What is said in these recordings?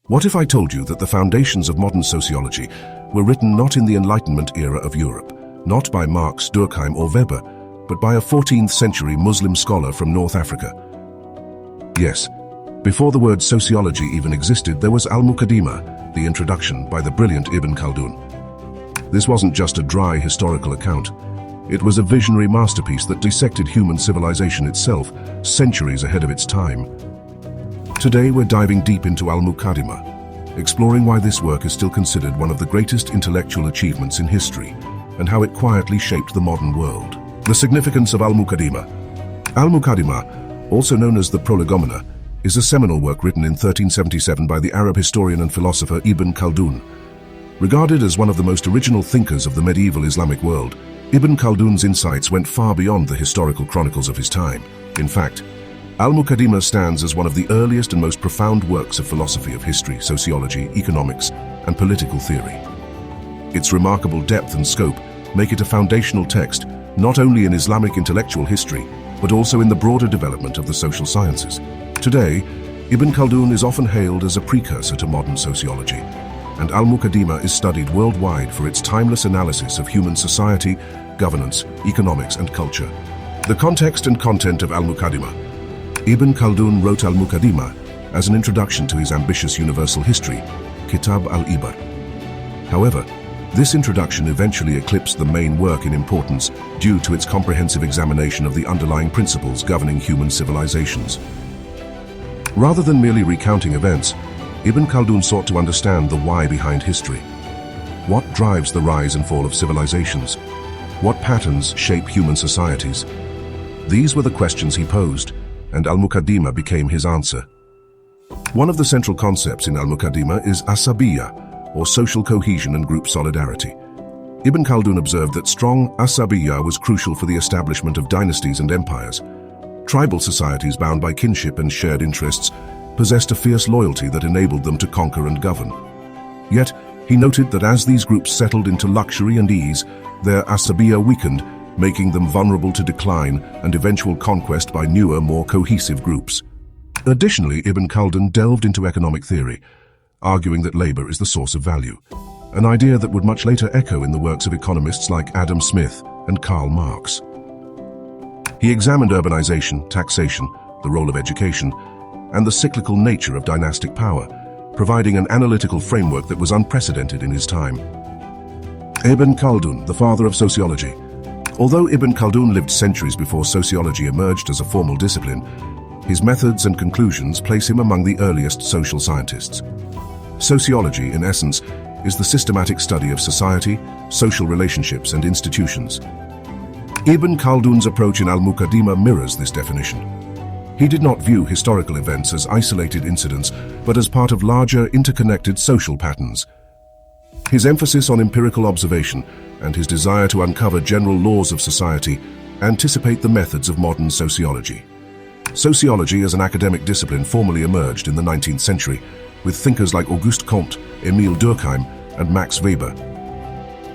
What if I told you that the foundations of modern sociology were written not in the Enlightenment era of Europe, not by Marx, Durkheim or Weber, but by a 14th century Muslim scholar from North Africa? Yes, before the word sociology even existed, there was Al-Muqaddimah, the introduction by the brilliant Ibn Khaldun. This wasn't just a dry historical account. It was a visionary masterpiece that dissected human civilization itself, centuries ahead of its time. Today we're diving deep into Al-Muqaddimah, exploring why this work is still considered one of the greatest intellectual achievements in history, and how it quietly shaped the modern world. The significance of Al-Muqaddimah. Al-Muqaddimah, also known as the Prolegomena, is a seminal work written in 1377 by the Arab historian and philosopher Ibn Khaldun. Regarded as one of the most original thinkers of the medieval Islamic world, Ibn Khaldun's insights went far beyond the historical chronicles of his time. In fact, Al-Muqaddimah stands as one of the earliest and most profound works of philosophy of history, sociology, economics, and political theory. Its remarkable depth and scope make it a foundational text not only in Islamic intellectual history, but also in the broader development of the social sciences. Today, Ibn Khaldun is often hailed as a precursor to modern sociology, and Al-Muqaddimah is studied worldwide for its timeless analysis of human society, governance, economics, and culture. The context and content of Al-Muqaddimah. Ibn Khaldun wrote Al-Muqaddimah as an introduction to his ambitious universal history, Kitab al-Ibar. However, this introduction eventually eclipsed the main work in importance due to its comprehensive examination of the underlying principles governing human civilizations. Rather than merely recounting events, Ibn Khaldun sought to understand the why behind history. What drives the rise and fall of civilizations? What patterns shape human societies? These were the questions he posed, and Al-Muqaddimah became his answer. One of the central concepts in Al-Muqaddimah is asabiyya, or social cohesion and group solidarity. Ibn Khaldun observed that strong asabiyya was crucial for the establishment of dynasties and empires. Tribal societies bound by kinship and shared interests possessed a fierce loyalty that enabled them to conquer and govern. Yet, he noted that as these groups settled into luxury and ease, their asabiyya weakened, making them vulnerable to decline and eventual conquest by newer, more cohesive groups. Additionally, Ibn Khaldun delved into economic theory, arguing that labor is the source of value, an idea that would much later echo in the works of economists like Adam Smith and Karl Marx. He examined urbanization, taxation, the role of education, and the cyclical nature of dynastic power, providing an analytical framework that was unprecedented in his time. Ibn Khaldun, the father of sociology. Although Ibn Khaldun lived centuries before sociology emerged as a formal discipline, his methods and conclusions place him among the earliest social scientists. Sociology, in essence, is the systematic study of society, social relationships, and institutions. Ibn Khaldun's approach in Al-Muqaddimah mirrors this definition. He did not view historical events as isolated incidents, but as part of larger, interconnected social patterns. His emphasis on empirical observation and his desire to uncover general laws of society anticipate the methods of modern sociology. Sociology as an academic discipline formally emerged in the 19th century, with thinkers like Auguste Comte, Emile Durkheim, and Max Weber.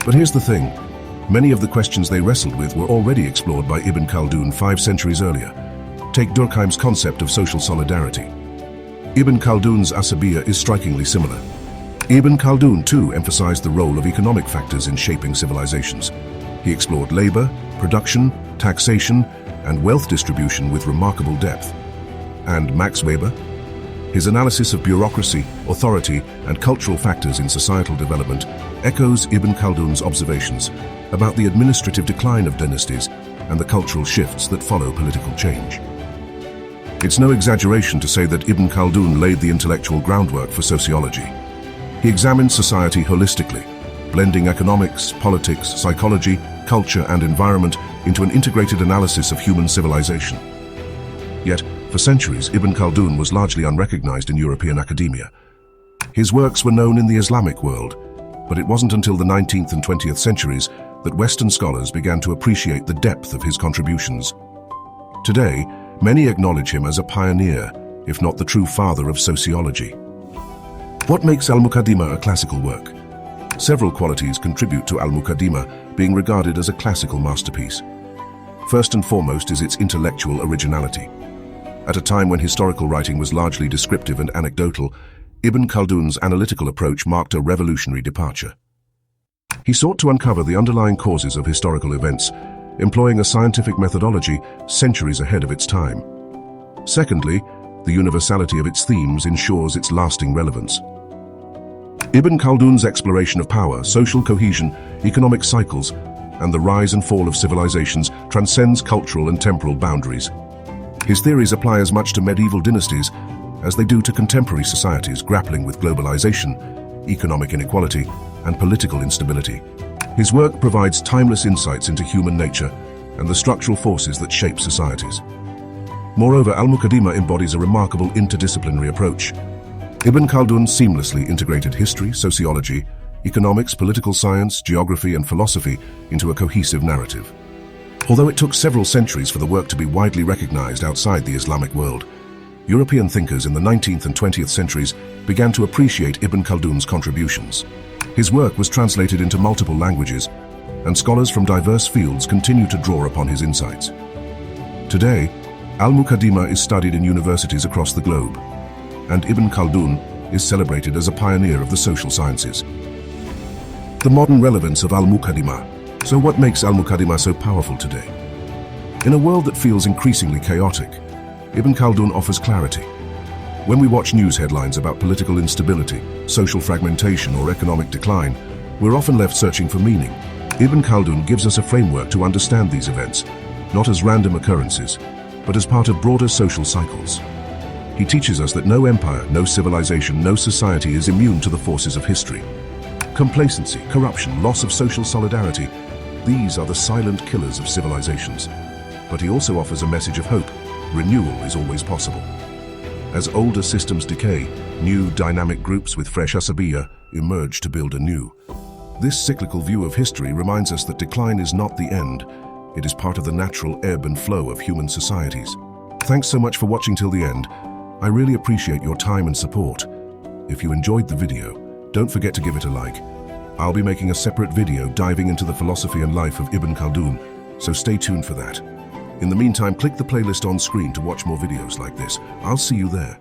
But here's the thing, many of the questions they wrestled with were already explored by Ibn Khaldun 5 centuries earlier. Take Durkheim's concept of social solidarity. Ibn Khaldun's asabiyya is strikingly similar. Ibn Khaldun too emphasized the role of economic factors in shaping civilizations. He explored labor, production, taxation, and wealth distribution with remarkable depth. And Max Weber? His analysis of bureaucracy, authority, and cultural factors in societal development echoes Ibn Khaldun's observations about the administrative decline of dynasties and the cultural shifts that follow political change. It's no exaggeration to say that Ibn Khaldun laid the intellectual groundwork for sociology. He examined society holistically, blending economics, politics, psychology, culture, and environment into an integrated analysis of human civilization. Yet, for centuries, Ibn Khaldun was largely unrecognized in European academia. His works were known in the Islamic world, but it wasn't until the 19th and 20th centuries that Western scholars began to appreciate the depth of his contributions. Today, many acknowledge him as a pioneer, if not the true father of sociology. What makes Al-Muqaddimah a classical work? Several qualities contribute to Al-Muqaddimah being regarded as a classical masterpiece. First and foremost is its intellectual originality. At a time when historical writing was largely descriptive and anecdotal, Ibn Khaldun's analytical approach marked a revolutionary departure. He sought to uncover the underlying causes of historical events, employing a scientific methodology centuries ahead of its time. Secondly, the universality of its themes ensures its lasting relevance. Ibn Khaldun's exploration of power, social cohesion, economic cycles, and the rise and fall of civilizations transcends cultural and temporal boundaries. His theories apply as much to medieval dynasties as they do to contemporary societies grappling with globalization, economic inequality, and political instability. His work provides timeless insights into human nature and the structural forces that shape societies. Moreover, Al-Muqaddimah embodies a remarkable interdisciplinary approach. Ibn Khaldun seamlessly integrated history, sociology, economics, political science, geography, and philosophy into a cohesive narrative. Although it took several centuries for the work to be widely recognized outside the Islamic world, European thinkers in the 19th and 20th centuries began to appreciate Ibn Khaldun's contributions. His work was translated into multiple languages, and scholars from diverse fields continue to draw upon his insights. Today, Al-Muqaddimah is studied in universities across the globe, and Ibn Khaldun is celebrated as a pioneer of the social sciences. The modern relevance of Al-Muqaddimah. So what makes Al-Muqaddimah so powerful today? In a world that feels increasingly chaotic, Ibn Khaldun offers clarity. When we watch news headlines about political instability, social fragmentation, or economic decline, we're often left searching for meaning. Ibn Khaldun gives us a framework to understand these events, not as random occurrences, but as part of broader social cycles. He teaches us that no empire, no civilization, no society is immune to the forces of history. Complacency, corruption, loss of social solidarity, these are the silent killers of civilizations. But he also offers a message of hope. Renewal is always possible. As older systems decay, new dynamic groups with fresh asabiyya emerge to build anew. This cyclical view of history reminds us that decline is not the end. It is part of the natural ebb and flow of human societies. Thanks so much for watching till the end. I really appreciate your time and support. If you enjoyed the video, don't forget to give it a like. I'll be making a separate video diving into the philosophy and life of Ibn Khaldun, so stay tuned for that. In the meantime, click the playlist on screen to watch more videos like this. I'll see you there.